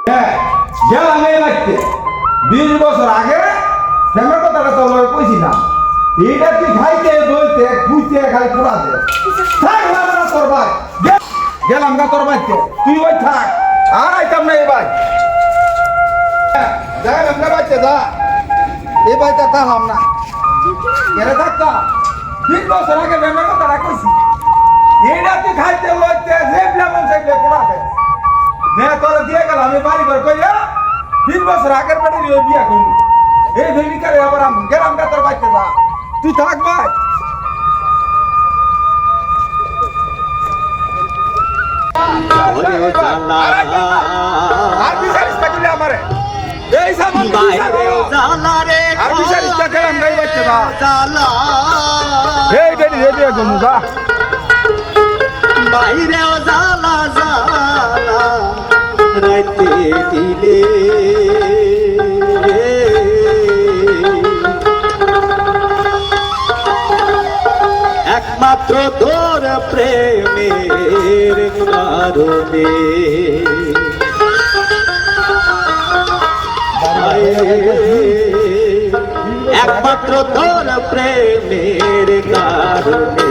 হ্যাঁ গেলাম এই বাড়িতে 20 বছর আগে ফ্যামের কথাটা তো লয় কইছি না এইটা তুই খাইতে বলতে খুঁজতে খালি পোড়া দে থাক না তোর ভাই গেলাম না তোর বাড়িতে তুই ওই থাক আর আইতাম না এই ভাই যা আমরা বাচ্চা যা এই বাড়িতে থাকলাম না এরা থাকতাম 20 বছর আগে ফ্যামের কথাটা কইছি এইটা তুই খাইতে লইতে যে ব্লামন সাইডে পোড়া দে নে তোর দিয়ে গেল আমি বাড়ি ঘর কইয়া 20 বছর আগের বাড়ি ওই বিয়া করলি এই ভেবি করে আবার আমি গেলাম না তোর বাড়িতে যা তুই থাক ভাই আর বিচারিস থাকলে আমারে এই সামান আর বিচারিস থাকলে আমরা এই বাড়িতে যা এই বেরি রে বিয়া করবো যা বাইরে জালা জালা রাইতে দিলে একমাত্র তোর প্রেমের কারণে একমাত্র তোর প্রেমের কারণে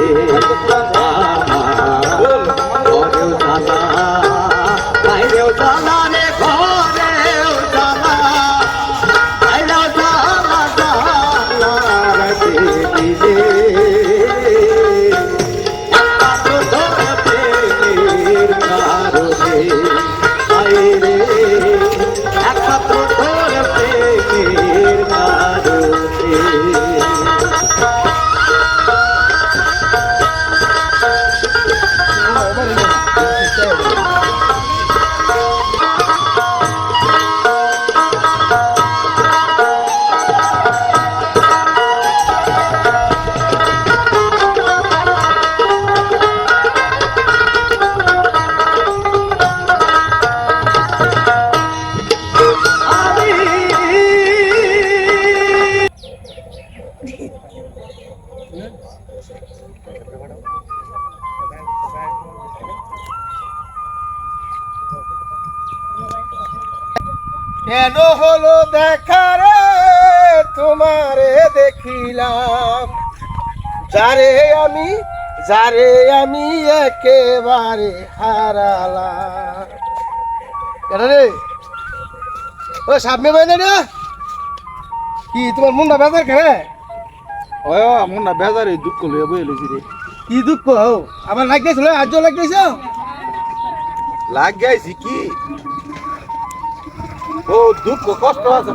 বাইরেও জানা রে ঘরেও জানা বাইরেও জানা জানা রাতে দিলে একমাত্র তোর প্রেমের কারণে বাইরে একমাত্র তোর প্রেমের কারণে কেন হলো দেখা রে তোমারে দেখিলাম যারে আমি একেবারে হারালাম কেন রে ও সামনে বাইনে রে কি তোমার মুন্ডা বেজার খেলে ও মন না বেজারে দুঃখ লইয়া বই লইছি রে কি দুঃখ হও আবার লাগিয়েছিল আজ লাগিয়েছ লাগ গাইছি কি ও দুঃখ কষ্ট আছে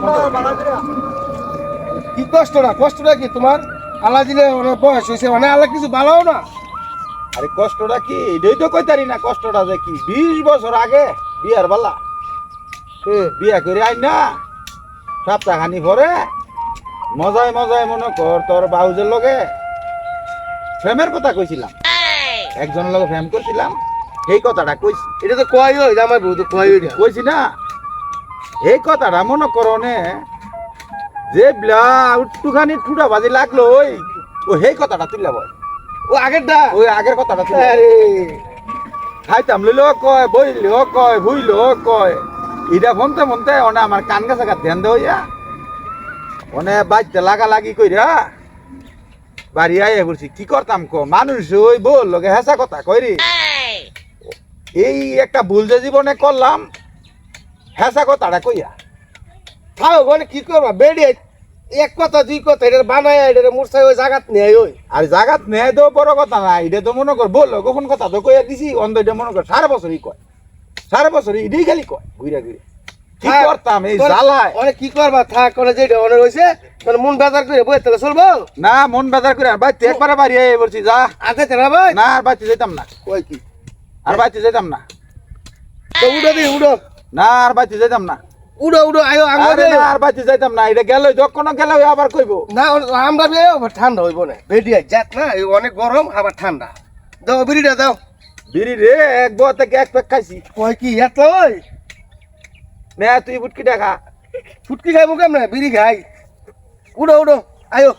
কি কষ্টটা কি তোমার আল্লাহ দিলে অনেক বয়স হয়েছে মানে আল্লাহ কিছু ভালো না আরে কষ্টটা কি এটাই তো কইতারি না কষ্টটা যে কি 20 বছর আগে বিয়ার বেলা বিয়া করে আই না সপ্তাহখানি পরে মজায় মনে কর তোর বাউজের লগে প্রেমের কথা কইছিলাম একজনের লগে প্রেম করছিলাম এই কথাটা কইছি এটা তো কয় হই আমার বউ তো কয় হই কইছি না এই কথাটা মনে করো নে যে ব্লা একটুখানি ঠুটা বাজি লাগলো ওই ও সেই কথাটা তুললা বল ও আগেরটা ওই আগের কথাটা তুললা আরে খাইতাম লইলেও কয় বইলেও কয় ভুইলেও কয় এটা ফোনতে অনে আমার কান গাছে ধ্যান দে হইয়া অনে বাইতে লাগি কইরা বাড়ি আইয়া বলছি কি করতাম ক মানুষ ওই বল লগে হেসা কথা কইরি এই একটা ভুল যে জীবনে করলাম হেসা কথাটা কইয়া থাও মানে কি করবা বেডি এক কথা দুই কথা এটা বানায় এটা মুরসাই ওই জায়গাত নেই ওই আর জাগাত নেয় তো বড় কথা না এটা তো মনে কর বললো কখন কথা তো কইয়া দিছি অন্ধ এটা মনে কর 5 বছরই কয় 5 বছরই ইডি খালি কয় ঘুরে কি করতাম এই জ্বালায় অনেক কি করবা থাক করে যেটা অনেক হয়েছে মানে মন বাজার করে বই তাহলে চলবো না মন বাজার করে আর বাইতে একবারে বাড়ি আই বলছি যা আগে তেরা ভাই না আর বাইতে যেতাম না কই কি আর বাইতে যেতাম না তো উড়ো দি উড়ো না আর বাইতে যেতাম না উড়ো আয়ো আরে আমরা না আর বাইতে যাইতাম না এটা গেল যখন গেল আবার কইবো না আমরা আবার ঠান্ডা হইব না বেডি যাক না অনেক গরম আবার ঠান্ডা দাও বিড়িটা দাও বিড়ি রে এক বউ থেকে এক প্যাক খাইছি কই কি এত ওই নে তুই বুটকি দেখা ফুটকি খাইবো কেমন বিড়ি খাই উড়ো আয়ো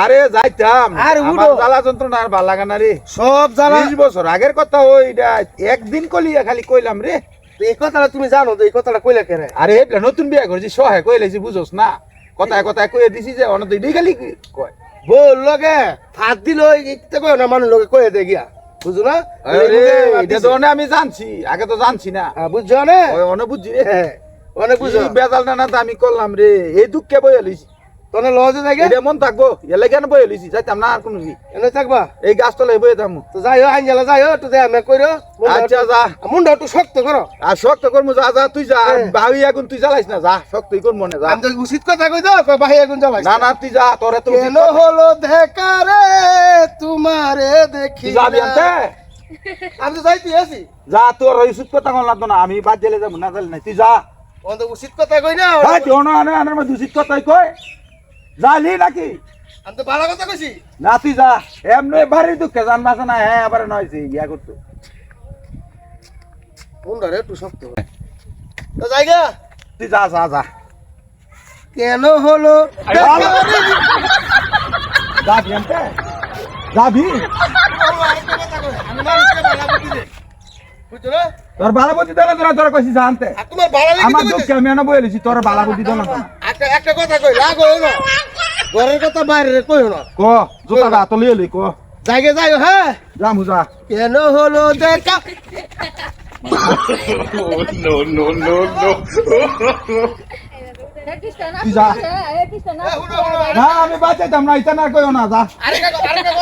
আরে যাইতাম আর আমার উড়ো। জ্বালা যন্ত্রণা আর ভাল লাগা না রে সব জ্বালা 20 বছর আগের কথা ওইটা একদিন কলিয়া খালি কইলাম রে তো এই কথাটা তুমি জানো তো এই কথাটা কইলে কেন আরে এটা নতুন বিয়া করছি সহায় কই লাইছি বুঝোস না কথায় কথায় কয়ে দিছি যে অন্য তুই খালি কয় বল লগে হাত দিল ইতে কই না মানুষ লগে কয়ে দে গিয়া বুঝো না আরে এটা তো অনে আমি জানছি আগে তো জানছি না বুঝছো না ওই অনে বুঝছি রে হ্যাঁ অনেক বুঝো বুঝি বেজাল না তো আমি করলাম রে এই দুঃখে বয়ে লইছি তোনে লজে যাই এটা মন থাকবো এলে কেন বয়ে লইছি যাইতাম না আর কোনো কি এনে থাকবা এই গাছতলায় বয়ে থাকবো তো যাইও আইনজালা যাইও একটু দে আমি কইরো আচ্ছা যা মুন্ডা একটু শক্ত করো আর শক্ত করবো যা যা তুই যা আর ভাবি এখন তুই জ্বালাইস না যা শক্তই কর মনে যা আমি তো উচিত কথা কই দাও কই বাহিয়া গুন যাবাই না না তুই যা তোরে তো কেন হলো দেখারে তোমারে দেখি তুই যাবি আনতে আমি তো যাইতে আছি যা তোর ওই সুদ কথা কম লাগতো না আমি বাদ জেলে যাবো না তাহলে নাই তুই যা আমি তো উচিত কথা কই না হ্যাঁ জন আনার মধ্যে উচিত কথাই কয় যালি নাকি আমি তো ভালো কথা কইছি না তুই যা এমনি বাড়ির দুঃখে জান বাসা না হ্যাঁ আবার নয় ইয়া করতো মুন্ডা রে একটু শক্ত তো যাইগা তুই যা যা যা কেন হলো যাবি আনতে যাবি আমি মানুষকে ভালো বুদ্ধি দে বুঝছো না তোর বালা বুদ্ধি দেন তোরা তোরা কইছিস যা আনতে আর তোমার ভালো লাগে আমার দুঃখে আমি এনে বলেছি তোর বালা বুদ্ধি দেন না একটা কথা কই লাগো না ঘরের কথা বাইরে কইও না ক জুতা তো লিয়ে লই ক জায়গা যাইও হ্যাঁ যামু যা কেন হলো দেখা তুই যা না আমি বাঁচাইতাম না ইতা না কইও না যা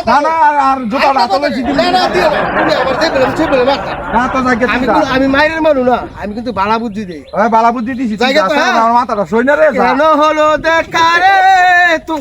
না না আর জুতা তো লইছি দিবি না দিও না তুমি আমার চেপলে মাথা না তো যাকে তুই যা আমি মাইরের মানু না আমি কিন্তু ভালো বুদ্ধি দেই ওই বালা বুদ্ধি দিছি তুই জায়গা যা তো, সারা হ্যাঁ। আমার মাথাটা সই না রে যা কেন হলো দেখা রে তুই